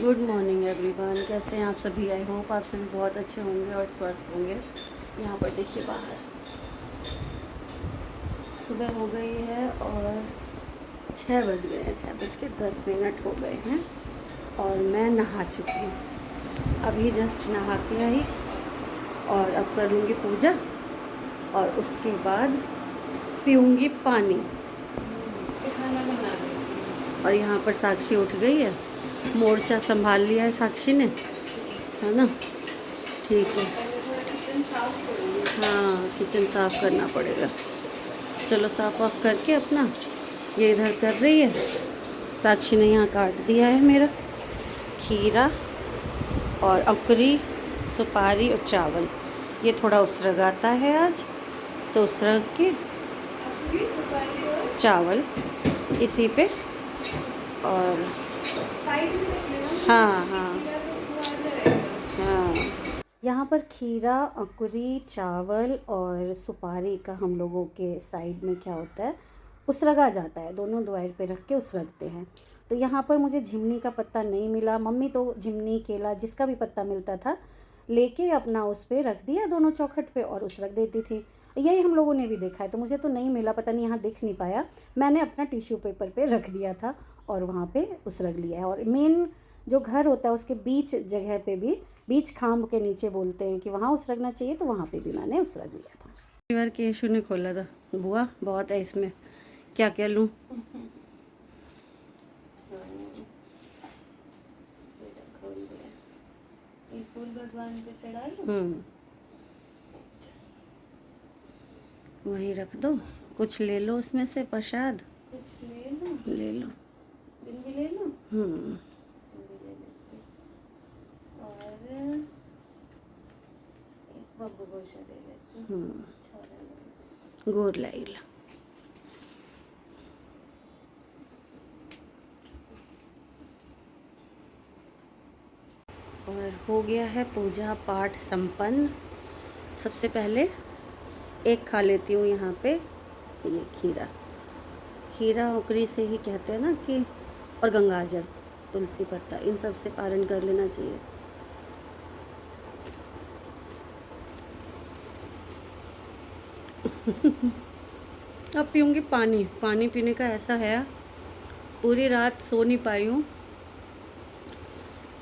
Good morning everyone, कैसे हैं आप सभी। आई होप आप सभी बहुत अच्छे होंगे और स्वस्थ होंगे। यहाँ पर देखिए बाहर सुबह हो गई है और 6 बज गए हैं, 6:10 हो गए हैं और मैं नहा चुकी हूँ। अभी जस्ट नहा के आई और अब कर लूँगी पूजा और उसके बाद पीऊँगी पानी। खाना बना रही और यहाँ पर साक्षी उठ गई है, मोर्चा संभाल लिया है साक्षी ने, है ना। ठीक है, किचन साफ करूँगी। हाँ किचन साफ़ करना पड़ेगा। चलो साफ़ वाफ करके अपना ये इधर कर रही है। साक्षी ने यहाँ काट दिया है मेरा खीरा और अकरी, सुपारी और चावल। ये थोड़ा उसरगाता है आज, तो उसरग के चावल इसी पे और साइड में रख लेना। हाँ हाँ तो आ जाएगा। हाँ। यहाँ पर खीरा, अकुरी, चावल और सुपारी का हम लोगों के साइड में क्या होता है, उसरगा जाता है। दोनों द्वार पे रख के उसरगते हैं। तो यहाँ पर मुझे झिमनी का पत्ता नहीं मिला। मम्मी तो झिमनी, केला जिसका भी पत्ता मिलता था लेके अपना उस पर रख दिया दोनों चौखट पे और उसरग देती थी। यही हम लोगों ने भी देखा है, तो मुझे तो नहीं मिला, पता नहीं यहाँ दिख नहीं पाया। मैंने अपना टिश्यू पेपर पे रख दिया था और वहाँ पे उसरग लिया है। और मेन जो घर होता है उसके बीच जगह पे भी, बीच खाम्ब के नीचे बोलते हैं कि वहाँ उसरगना चाहिए, तो वहाँ पे भी मैंने उसरग लिया था। बार केशु ने खोला था, बुआ बहुत है इसमें, क्या क्या लूँ। ये फूल भगवान पे चढ़ा लो। वही रख दो, कुछ ले लो उसमें से प्रसाद। कुछ ले लो, ले लो। बिंदी ले लो। हम्म। बिंदी ले लेते और एक बब्बू गोशा ले लेते। छोरा ले लेते। गोर लाइल। और हो गया है पूजा पाठ संपन्न। सबसे पहले एक खा लेती हूँ यहाँ पे ये खीरा। खीरा ओकरी से ही कहते हैं ना कि, और गंगाजल, तुलसी पत्ता, इन सब से पारण कर लेना चाहिए। अब पीऊँगी पानी। पानी पीने का ऐसा है, पूरी रात सो नहीं पाई हूँ।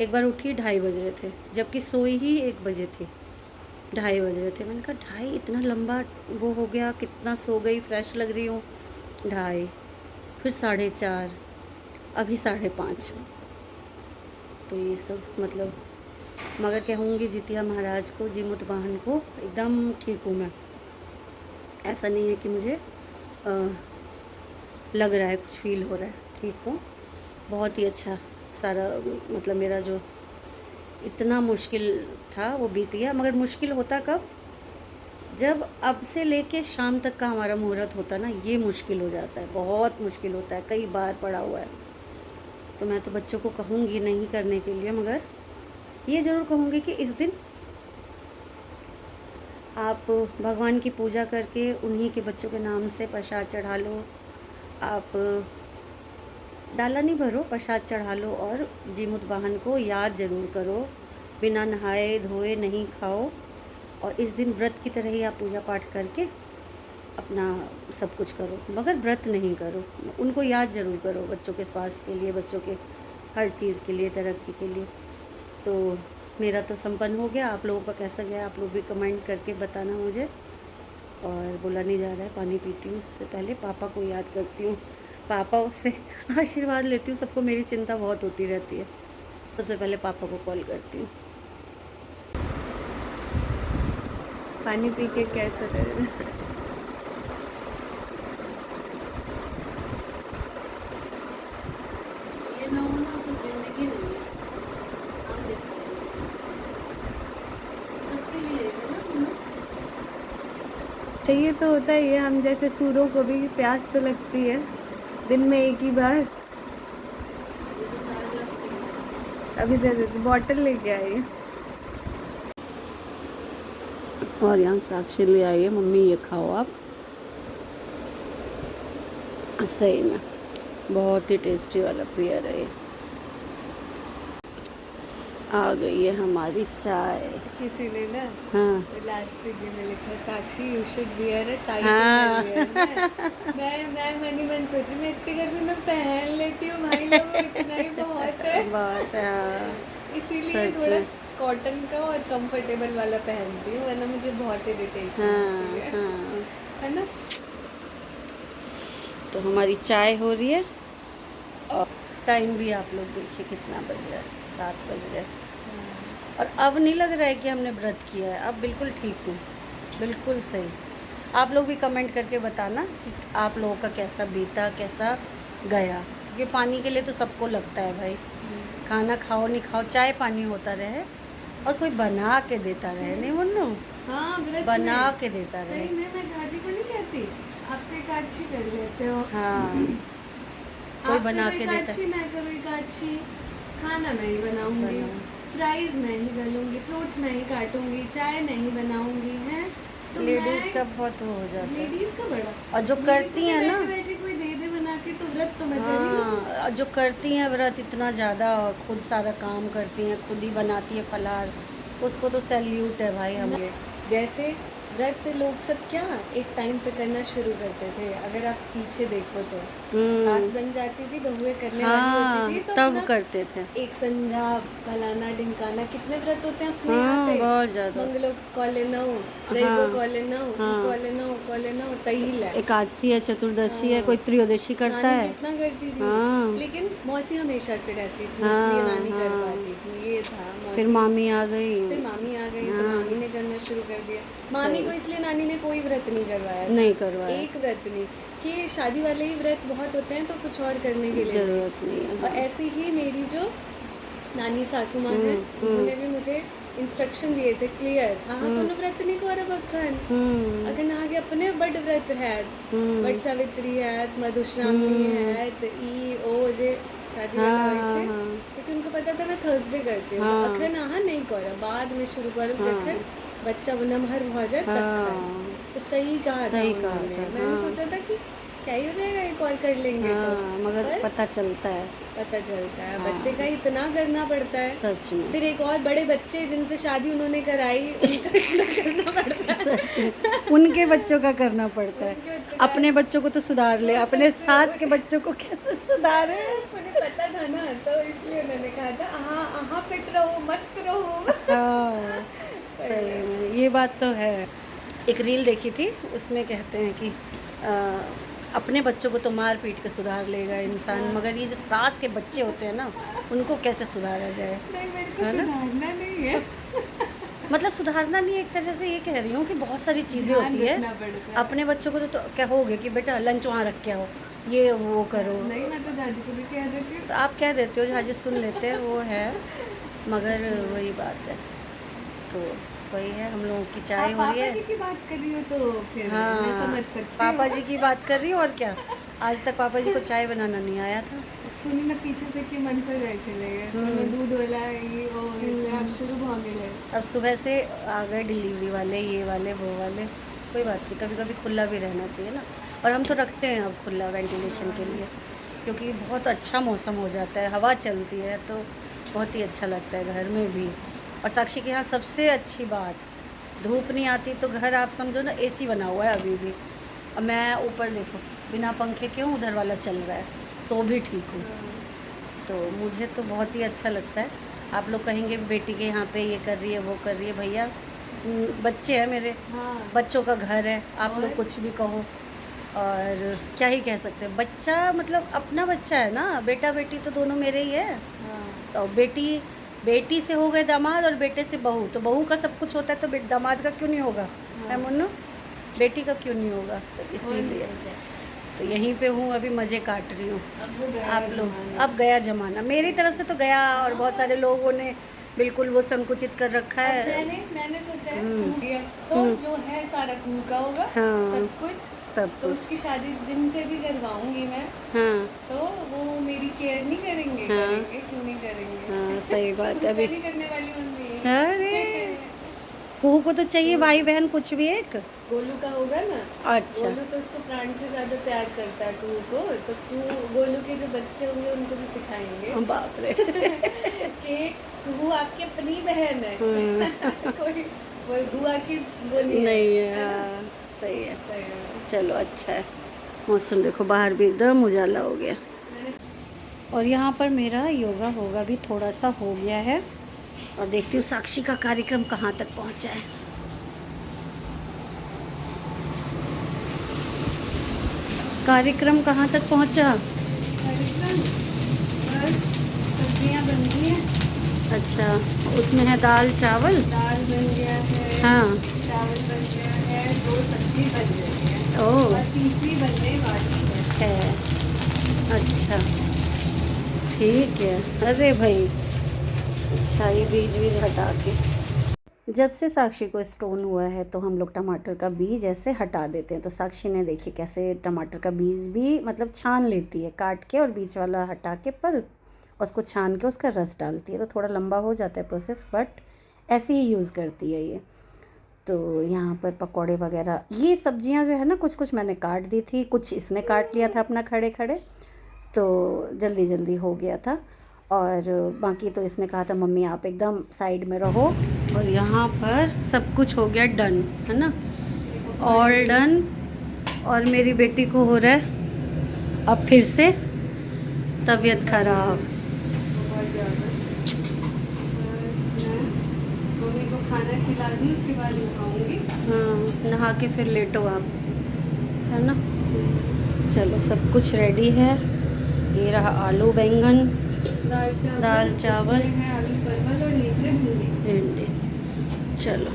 एक बार उठी 2:30 बज रहे थे, जबकि सोई ही 1 बजे थी। 2:30 बज रहे थे, मैंने कहा 2:30 इतना लंबा वो हो गया, कितना सो गई, फ्रेश लग रही हूँ। 2:30, फिर 4:30, अभी 5:30। तो ये सब मतलब, मगर कहूँगी जितिया महाराज को, जीमुत वाहन को, एकदम ठीक हूँ मैं। ऐसा नहीं है कि मुझे लग रहा है, कुछ फील हो रहा है, ठीक हूँ। बहुत ही अच्छा सारा, मतलब मेरा जो इतना मुश्किल था वो बीत गया। मगर मुश्किल होता कब, जब अब से लेके शाम तक का हमारा मुहूर्त होता ना, ये मुश्किल हो जाता है, बहुत मुश्किल होता है, कई बार पड़ा हुआ है। तो मैं तो बच्चों को कहूँगी नहीं करने के लिए, मगर ये ज़रूर कहूँगी कि इस दिन आप भगवान की पूजा करके उन्हीं के बच्चों के नाम से प्रसाद चढ़ा लो। आप डाला नहीं भरो, प्रसाद चढ़ा लो और जीमुत वाहन को याद ज़रूर करो। बिना नहाए धोए नहीं खाओ और इस दिन व्रत की तरह ही आप पूजा पाठ करके अपना सब कुछ करो, मगर व्रत नहीं करो। उनको याद ज़रूर करो, बच्चों के स्वास्थ्य के लिए, बच्चों के हर चीज़ के लिए, तरक्की के लिए। तो मेरा तो संपन्न हो गया। आप लोगों का कैसा गया, आप लोग भी कमेंट करके बताना मुझे। और बोला नहीं जा रहा है, पानी पीती हूँ। सबसे पहले पापा को याद करती हूँ, पापा से आशीर्वाद लेती हूँ। सबको मेरी चिंता बहुत होती रहती है, सबसे पहले पापा को कॉल करती हूँ। पानी पी के कैसा लग रहा है? ये ना हो ना तो जिंदगी नहीं है। आप देख सकते हैं, सबके लिए है ना हम लोग। चाहिए तो होता ही है, हम जैसे सूरों को भी प्यास तो लगती है दिन में एक ही बार। ये तो 4 ग्लास पी लिया। अभी दे देती, बॉटल लेके आई है। और यहाँ साक्षी ले आई है, मम्मी ये खाओ आप। सही में बहुत ही टेस्टी वाला पेयर है ये। आ गई है हमारी चाय। किसी ने ना हाँ लास्ट वीडियो में लिखा, Sakshi you should wear a tie. हाँ। मैं मनी मन सोची मैं इतनी गर्मी में पहन लेती हूँ भाई, लोगों इतना ही बहुत है। बात है हाँ। इसीलिए सच थोड़ा में। कॉटन का और कंफर्टेबल वाला पहनती हूँ, वरना मुझे बहुत इरिटेशन हाँ होती है। हाँ। है ना। तो हमारी चाय हो रही है और टाइम भी आप लोग देखिए कितना बज रहा है, 7 बज रहे हैं। और अब नहीं लग रहा है कि हमने व्रत किया है, अब बिल्कुल ठीक हूँ, बिल्कुल सही। आप लोग भी कमेंट करके बताना कि आप लोगों का कैसा बीता, कैसा गया, क्योंकि पानी के लिए तो सबको लगता है भाई। खाना खाओ नहीं खाओ, चाय पानी होता रहे और कोई बना के देता रहे, नहीं मुन्नू? हाँ व्रत बना में के देता रहे। सही में मैं झाजी को नहीं कहती, आप तो एकादशी कर लेते हो। हाँ कोई आप बना करो के देता। एकादशी, मैं करो एकादशी, खाना मैं ही बनाऊंगी, फ्राइज मैं ही गलूंगी, फ्रूट्स मैं ही काटूंगी, चाय मैं ही बनाऊंगी। हैं तो लेडीज का बहुत वो हो जाता है। लेडीज का बड़ा, और जो करती हैं ना, बैठे बैठे कोई दे दे बना के तो व्रत तो मैं कर ही लूं। हाँ जो करती हैं व्रत इतना ज़्यादा और खुद सारा काम करती हैं, खुद ही बनाती है फलाहार, उसको तो सैल्यूट है भाई हमें। जैसे व्रत लोग सब क्या एक टाइम पे करना शुरू करते थे, अगर आप पीछे देखो तो सास बन जाती थी, बहुएं करने वाली हाँ होती थी तो तब अपना करते थे। एक संध्या फलाना ढिमकाना, कितने व्रत होते हैं अपने यहाँ हाँ पे। बहुत ज़्यादा। मंगलो कॉले न हो, रईबो कॉले न हो, कॉले न हो तहील है। एकादशी है, चतुर्दशी है, कोई त्रयोदशी करता नानी है। कितना करती थी, हाँ लेकिन मौसी हमेशा से रहती थी, हाँ इसलिए नानी कर हाँ। पाती थी। ये था फिर मौसी, मामी आ गई। फिर मामी आ गई तो मामी ने करना शुरू कर दिया। मामी को इसलिए नानी ने कोई व्रत नहीं करवाया था। नहीं करवाया, एक व्रत नहीं, कि शादी वाले ही व्रत बहुत होते हैं तो कुछ और करने के लिए जरूरत नहीं है। और ऐसे ही मेरी जो नानी सासू माँ है, उन्होंने भी मुझे इंस्ट्रक्शन दिए थे क्लियर, कोनो व्रत नहीं कर बखन, अगर ना आगे अपने बड़ व्रत है, बड़ सावित्री है, मधुश्रावणी है, तो ई ओ जे शादी वाला होय छे, क्योंकि उनको पता था मैं थर्सडे करती हूँ, तो अखन नहीं कर, बाद में शुरू करो जखन बच्चा नमहर हो जाए तखन। तो सही कहा था उन्होंने। मैंने सोचा था कि क्या ही हो जाएगा, एक और कर लेंगे तो, मगर पता चलता है, पता चलता है बच्चे का इतना करना पड़ता है सच में। फिर एक और बड़े बच्चे जिनसे शादी उन्होंने कराई, उनका इतना करना पड़ता है। सच में उनके बच्चों का करना पड़ता है। अपने बच्चों को तो सुधार ले, अपने सास के बच्चों को कैसे सुधारे। उन्हें पता था ना, तो इसलिए उन्होंने कहा था हाँ फिट रहो, मस्त रहो। हाँ सही में ये बात तो है। एक रील देखी थी, उसमें कहते हैं कि अपने बच्चों को तो मार पीट के सुधार लेगा इंसान, मगर ये जो सास के बच्चे होते हैं ना, उनको कैसे सुधारा जाए। नहीं, मेरे को सुधारना नहीं है। मतलब सुधारना नहीं, एक तरह से ये कह रही हूँ कि बहुत सारी चीज़ें होती है। अपने बच्चों को तो कहोगे कि बेटा लंच वहाँ रख के आओ, ये वो करो। नहीं, मैं तो झाजी को भी कह देती हूँ। तो आप कह देते हो, झाजी सुन लेते हैं, वो है, मगर वही बात है। तो वही है, हम लोगों की चाय हो रही है। पापा जी की बात कर रही हो तो फिर हाँ मैं समझ सकती हूँ। पापा जी की बात कर रही हूँ, और क्या। आज तक पापा जी को चाय बनाना नहीं आया था। सुनी ना पीछे से कि मन से गए चले गए, तो दूध वाला ये ओ अब शुरू हो गए। अब सुबह से आ गए डिलीवरी वाले, ये वाले वो वाले। कोई बात नहीं, कभी कभी खुला भी रहना चाहिए ना। और हम तो रखते हैं अब खुला वेंटिलेशन के लिए, क्योंकि बहुत अच्छा मौसम हो जाता है, हवा चलती है तो बहुत ही अच्छा लगता है घर में भी। और साक्षी के यहाँ सबसे अच्छी बात, धूप नहीं आती तो घर आप समझो ना एसी बना हुआ है अभी भी। अब मैं ऊपर देखो बिना पंखे क्यों, उधर वाला चल रहा है तो भी ठीक हूँ। तो मुझे तो बहुत ही अच्छा लगता है। आप लोग कहेंगे बेटी के यहाँ पे ये कर रही है वो कर रही है, भैया बच्चे हैं मेरे, बच्चों का घर है, आप लोग कुछ भी कहो और क्या ही कह सकते हैं। बच्चा मतलब अपना बच्चा है ना, बेटा बेटी तो दोनों मेरे ही है। तो बेटी से हो गए दामाद और बेटे से बहू, तो बहू का सब कुछ होता है, तो दामाद का क्यों नहीं होगा है मुन्नू, बेटी का क्यों नहीं होगा। तो इसीलिए तो यहीं पे हूँ, अभी मज़े काट रही हूँ। आप लोग, अब गया ज़माना, मेरी तरफ से तो गया, और बहुत सारे लोगों ने बिल्कुल वो संकुचित कर रखा है। मैंने सोचा है तो जो है सारा कुह का होगा, सब कुछ तो उसकी शादी जिनसे भी करवाऊंगी मैं, तो वो मेरी केयर नहीं करेंगे, करेंगे क्यों नहीं करेंगे। सही बात है। अभी नहीं करने वाली मम्मी। अरे कुहू को तो चाहिए भाई बहन कुछ भी एक। गोलू का होगा ना, अच्छा गोलू तो उसको प्राण से ज्यादा प्यार करता है कुहू को, तो गोलू के जो बच्चे होंगे उनको भी सिखाएंगे। बाप रे। कि वो आपकी अपनी बहन है कोई वो बुआ की वो नहीं नहीं है है, हाँ, सही है। सही है। चलो अच्छा है। मौसम देखो बाहर भी एकदम उजाला हो गया। और यहाँ पर मेरा योगा होगा भी थोड़ा सा हो गया है, और देखती हूँ साक्षी का कार्यक्रम कहाँ तक पहुँचा है। कार्यक्रम कहाँ तक पहुँचा? बस सब्जियाँ बन गई हैं, अच्छा, उसमें है दाल चावल। दाल बन गया है, हाँ। चावल बन गया है, 2 सब्जी बन गई है ओह, और तीसरी बनने वाली है। है। अच्छा, ठीक है। अरे भाई, अच्छा, ये बीज हटा के। जब से साक्षी को स्टोन हुआ है तो हम लोग टमाटर का बीज ऐसे हटा देते हैं। तो साक्षी ने देखिए कैसे टमाटर का बीज भी मतलब छान लेती है, काट के और बीज वाला हटा के पल्प, उसको छान के उसका रस डालती है। तो थोड़ा लंबा हो जाता है प्रोसेस, बट ऐसे ही यूज़ करती है ये। तो यहाँ पर पकौड़े वगैरह, ये सब्जियाँ जो है ना, कुछ कुछ मैंने काट दी थी, कुछ इसने काट लिया था अपना खड़े खड़े, तो जल्दी जल्दी हो गया था। और बाकी तो इसने कहा था मम्मी आप एकदम साइड में रहो। और यहाँ पर सब कुछ हो गया डन, है ना, ऑल डन। और मेरी बेटी को हो रहा है अब फिर से तबीयत खराब। बहुत ज़्यादा। मैं मम्मी को खाना खिला दूँ, उसके बाद खाऊंगी। हाँ, नहा के फिर लेटो आप, है ना। चलो सब कुछ रेडी है। ये रहा आलू बैंगन, दाल चावल, है आलू परवल और नीचे भिंडी। भिंडी। चलो